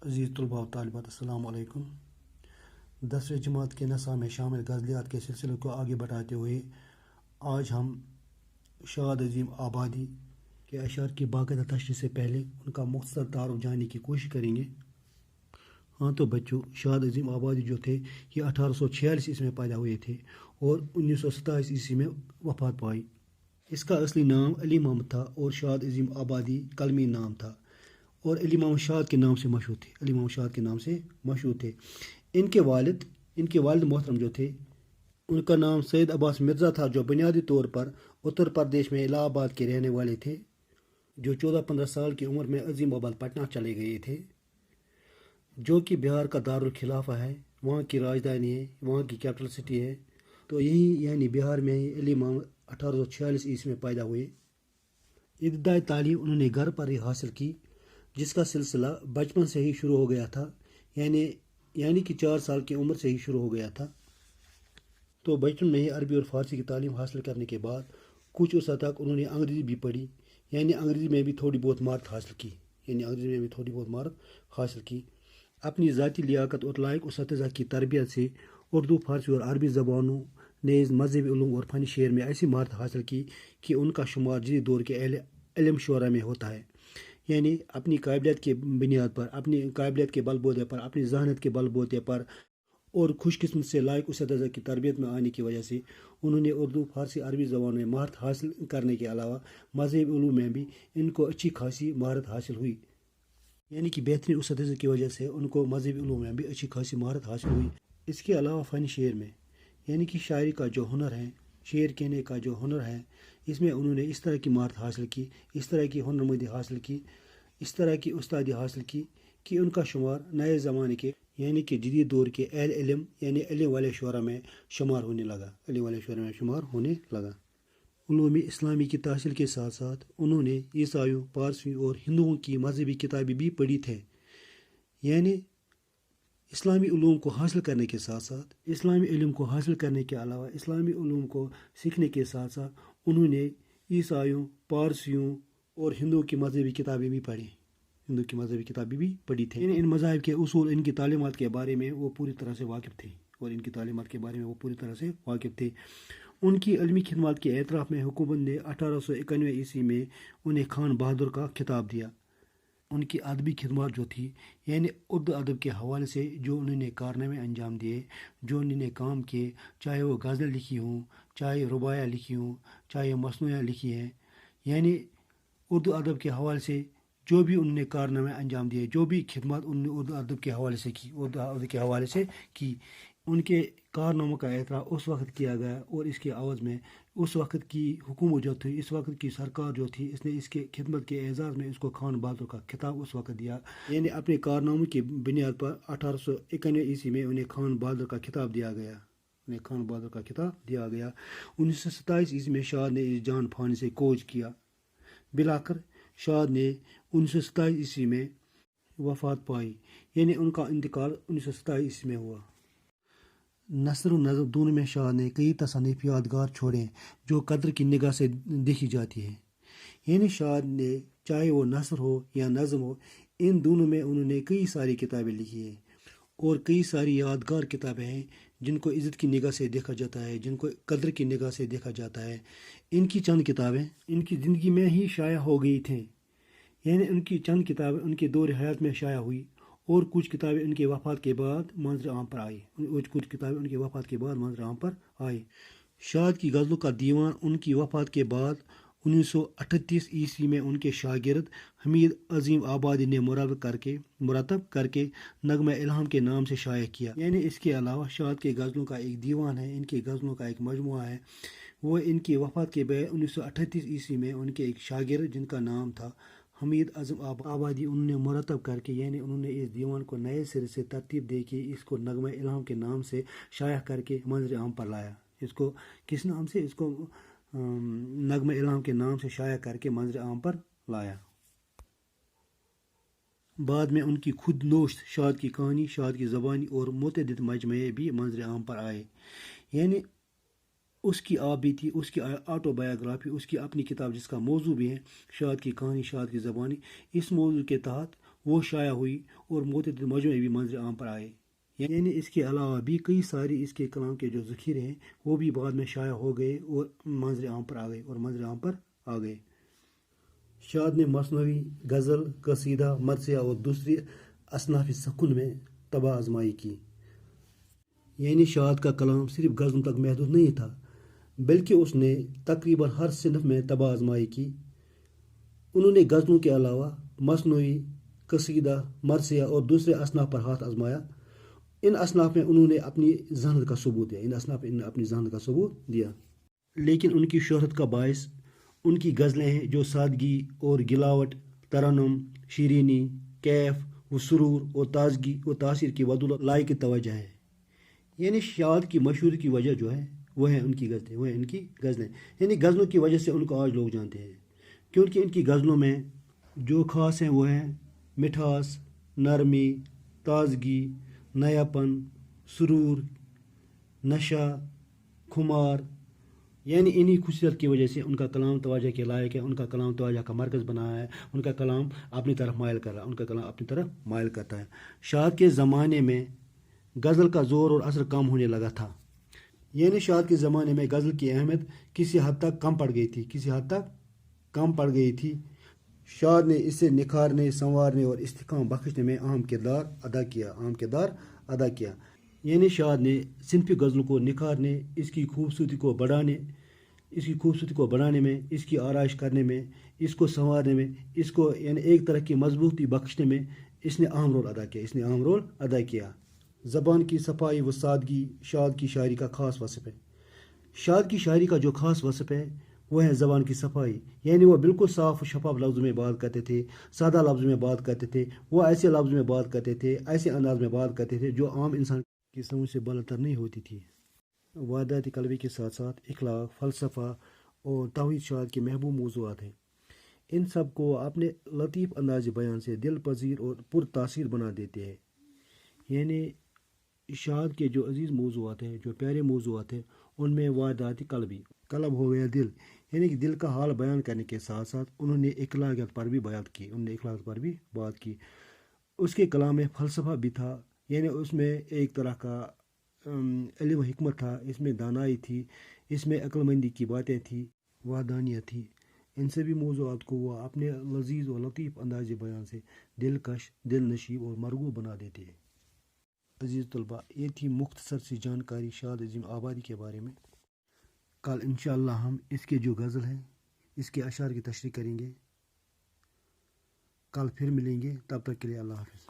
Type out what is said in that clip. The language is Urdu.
عزیز طلباء و طالبات السلام علیکم۔ 10ویں جماعت کے نصاب میں شامل غزلیات کے سلسلے کو آگے بڑھاتے ہوئے آج ہم شاد عظیم آبادی کے اشعار کی باقاعدہ تشریح سے پہلے ان کا مختصر تعارف جاننے کی کوشش کریں گے۔ ہاں تو بچوں، شاد عظیم آبادی جو تھے یہ 1846 عیسوی میں پیدا ہوئے تھے اور 1927 عیسوی میں وفات پائی۔ اس کا اصلی نام علی محمد تھا اور شاد عظیم آبادی قلمی نام تھا اور علی محمد شاد کے نام سے مشہور تھے۔ علی محمد شاد کے نام سے مشہور تھے۔ ان کے والد محترم جو تھے ان کا نام سید عباس مرزا تھا، جو بنیادی طور پر اتر پردیش میں الہ آباد کے رہنے والے تھے، جو 14-15 سال کی عمر میں عظیم آباد پٹنہ چلے گئے تھے، جو کہ بہار کا دارالخلافہ ہے، وہاں کی راجدھانی ہے، وہاں کی کیپٹل سٹی ہے۔ تو یہی یعنی بہار میں ہی علی محمد 1846 عیسوی میں پیدا ہوئے۔ ابتدائی تعلیم انہوں نے گھر پر ہی حاصل کی، جس کا سلسلہ بچپن سے ہی شروع ہو گیا تھا، یعنی کہ 4 سال کی عمر سے ہی شروع ہو گیا تھا۔ تو بچپن میں ہی عربی اور فارسی کی تعلیم حاصل کرنے کے بعد کچھ عرصہ تک انہوں نے انگریزی بھی پڑھی، یعنی انگریزی میں بھی تھوڑی بہت مہارت حاصل کی۔ اپنی ذاتی لیاقت اور لائق اساتذہ کی تربیت سے اردو، فارسی اور عربی زبانوں، نیز مذہبی علوم اور فن شعر میں ایسی مہارت حاصل کی کہ ان کا شمار جدید دور کے اہل علم شعراء میں ہوتا ہے۔ یعنی اپنی قابلیت کی بنیاد پر، اپنی قابلیت کے بل بوتے پر، اپنی ذہانت کے بل بوتے پر اور خوش قسمت سے لائق اساتذہ کی تربیت میں آنے کی وجہ سے انہوں نے اردو، فارسی، عربی زبانوں میں مہارت حاصل کرنے کے علاوہ مذہبی علوم میں بھی ان کو اچھی خاصی مہارت حاصل ہوئی۔ یعنی کہ بہترین اساتذہ کی وجہ سے ان کو مذہبی علوم میں بھی اچھی خاصی مہارت حاصل ہوئی۔ اس کے علاوہ فن شعر میں، یعنی کہ شاعری کا جو ہنر ہے، شعر کہنے کا جو ہنر ہے، اس میں انہوں نے اس طرح کی مہارت حاصل کی، اس طرح کی ہنرمندی حاصل کی، اس طرح کی استادی حاصل کی کہ ان کا شمار نئے زمانے کے یعنی کہ جدید دور کے اہل علم یعنی علم والے شعراء میں شمار ہونے لگا۔ علوم اسلامی کی تحصیل کے ساتھ ساتھ انہوں نے عیسائیوں، پارسیوں اور ہندوؤں کی مذہبی کتابیں بھی پڑھی تھیں۔ یعنی اسلامی علوم کو حاصل کرنے کے ساتھ ساتھ، اسلامی علم کو حاصل کرنے کے علاوہ اسلامی علوم کو سیکھنے کے ساتھ ساتھ انہوں نے عیسائیوں، پارسیوں اور ہندوؤں کی مذہبی کتابیں بھی پڑھی تھیں۔ ان مذاہب کے اصول، ان کی تعلیمات کے بارے میں وہ پوری طرح سے واقف تھے ان کی علمی خدمات کے اعتراف میں حکومت نے 1891 عیسوی میں انہیں خان بہادر کا خطاب دیا۔ ان کی ادبی خدمات جو تھی، یعنی اردو ادب کے حوالے سے جو انہوں نے کارنامے انجام دیے، جو انہوں نے کام کیے، چاہے وہ غزل لکھی ہوں، چاہے رباعیاں لکھی ہوں، چاہے مصنوعات لکھی ہیں، یعنی اردو ادب کے حوالے سے جو بھی انہوں نے کارنامے انجام دیے، جو بھی خدمات انہوں نے اردو ادب کے حوالے سے کی، ان کے کارناموں کا اعتراف اس وقت کیا گیا اور اس کے عوض میں اس وقت کی حکومت جو تھی، اس وقت کی سرکار جو تھی، اس نے اس کے خدمت کے اعزاز میں اس کو خان بہادر کا خطاب اس وقت دیا۔ یعنی اپنے کارناموں کی بنیاد پر 1891 عیسوی میں انہیں خان بہادر کا خطاب دیا گیا۔ 1927 عیسوی میں شاد نے اس جان فانی سے کوچ کیا۔ بلاخر شاد نے 1927 عیسوی میں وفات پائی، یعنی ان کا انتقال 1927 عیسوی میں ہوا۔ نثر و نظم دونوں میں شاد نے کئی تصانیف یادگار چھوڑے ہیں جو قدر کی نگاہ سے دیکھی جاتی ہیں۔ یعنی شاد نے چاہے وہ نثر ہو یا نظم ہو، ان دونوں میں انہوں نے کئی ساری کتابیں لکھی ہیں اور کئی ساری یادگار کتابیں ہیں جن کو عزت کی نگاہ سے دیکھا جاتا ہے، جن کو قدر کی نگاہ سے دیکھا جاتا ہے۔ ان کی چند کتابیں ان کی زندگی میں ہی شائع ہو گئی تھیں، یعنی ان کی چند کتابیں ان کے دور حیات میں شائع ہوئی اور کچھ کتابیں ان کے وفات کے بعد منظر عام پر آئی۔ شاد کی غزلوں کا دیوان ان کی وفات کے بعد 1938 عیسوی میں ان کے شاگرد حمید عظیم آبادی نے مرتب کر کے نغمہ الہام کے نام سے شائع کیا۔ یعنی اس کے علاوہ شاد کے غزلوں کا ایک دیوان ہے، ان کے غزلوں کا ایک مجموعہ ہے، وہ ان کی وفات کے بعد 1938 عیسوی میں ان کے ایک شاگرد جن کا نام تھا حمید اعظم آبادی، انہوں نے مرتب کر کے، یعنی انہوں نے اس دیوان کو نئے سرے سے ترتیب دے کے اس کو نغمہ الہام کے نام سے شائع کر کے منظر عام پر لایا۔ اس کو کس نام سے؟ اس کو نغمہ الہام کے نام سے شائع کر کے منظر عام پر لایا۔ بعد میں ان کی خود نوشت شاد کی کہانی، شاد کی زبانی اور متعدد مجموعے بھی منظر عام پر آئے۔ یعنی اس کی آپ بھی تھی، اس کی آٹو بایوگرافی، اس کی اپنی کتاب جس کا موضوع بھی ہے شاد کی کہانی، شاد کی زبانی۔ اس موضوع کے تحت وہ شائع ہوئی اور متعدد مجموعے بھی منظر عام پر آئے. یعنی اس کے علاوہ بھی کئی سارے اس کے کلام کے جو ذخیرے ہیں وہ بھی بعد میں شائع ہو گئے اور منظر عام پر آ گئے. شاد نے مثنوی، غزل، قصیدہ، مرثیہ اور دوسری اصناف سکون میں طبع آزمائی کی. یعنی شاد کا کلام صرف غزلوں تک محدود نہیں تھا، بلکہ اس نے تقریباً ہر صنف میں طبع آزمائی کی. انہوں نے غزلوں کے علاوہ مثنوی، قصیدہ، مرثیہ اور دوسرے اصناف پر ہاتھ آزمایا. ان اصناف میں انہوں نے اپنی ذہانت کا ثبوت دیا. لیکن ان کی شہرت کا باعث ان کی غزلیں ہیں جو سادگی اور گلاوٹ، ترنم، شیرینی، کیف و سرور اور تازگی و تاثیر کی بدولت لائق توجہ ہے. یعنی شاد کی مشہوری کی وجہ جو ہے وہ ہے ان کی غزلیں. یعنی غزلوں کی وجہ سے ان کو آج لوگ جانتے ہیں، کیونکہ ان کی غزلوں میں جو خاص ہیں وہ ہیں مٹھاس، نرمی، تازگی، نیاپن، سرور، نشہ، خمار. یعنی انہی خصوصیت کی وجہ سے ان کا کلام توجہ کے لائق ہے، ان کا کلام توجہ کا مرکز بنا ہے، ان کا کلام اپنی طرف مائل کرتا ہے. شاد کے زمانے میں غزل کا زور اور اثر کم ہونے لگا تھا. یعنی شاد کے زمانے میں غزل کی اہمیت کسی حد تک کم پڑ گئی تھی. شاد نے اسے نکھارنے، سنوارنے اور استحکام بخشنے میں اہم کردار ادا کیا. یعنی شاد نے صنفی غزلوں کو نکھارنے، اس کی خوبصورتی کو بڑھانے میں، اس کی آرائش کرنے میں، اس کو سنوارنے میں، اس کو یعنی ایک طرح کی مضبوطی بخشنے میں اس نے اہم رول ادا کیا. زبان کی صفائی و سادگی شاد کی شاعری کا خاص وصف ہے. شاد کی شاعری کا جو خاص وصف ہے وہ ہے زبان کی صفائی. یعنی وہ بالکل صاف و شفاف لفظوں میں بات کرتے تھے، سادہ لفظوں میں بات کرتے تھے. وہ ایسے لفظوں میں بات کرتے تھے، ایسے انداز میں بات کرتے تھے جو عام انسان کی سمجھ سے بالاتر نہیں ہوتی تھی. واردات قلبی کے ساتھ ساتھ اخلاق، فلسفہ اور توحید شاد کے محبوب موضوعات ہیں. ان سب کو اپنے لطیف انداز بیان سے دل پذیر اور پر تاثیر بنا دیتے ہیں. یعنی شاد کے جو عزیز موضوعات ہیں، جو پیارے موضوعات ہیں، ان میں واردات قلبی، قلب ہو گیا دل، یعنی کہ دل کا حال بیان کرنے کے ساتھ ساتھ انہوں نے اخلاقیات پر بھی بات کی. اس کے کلام میں فلسفہ بھی تھا، یعنی اس میں ایک طرح کا علم و حکمت تھا، اس میں دانائی تھی، اس میں عقل مندی کی باتیں تھی، وحدانیت تھی. ان سبھی موضوعات کو وہ اپنے لذیذ و لطیف انداز بیان سے دلکش، دل نشیب اور مرغوب بنا دیتے ہیں. عزیز طلباء، یہ تھی مختصر سی جانکاری شاد عظیم آبادی کے بارے میں. کل انشاءاللہ ہم اس کے جو غزل ہیں، اس کے اشعار کی تشریح کریں گے. کل پھر ملیں گے، تب تک کے لیے اللہ حافظ.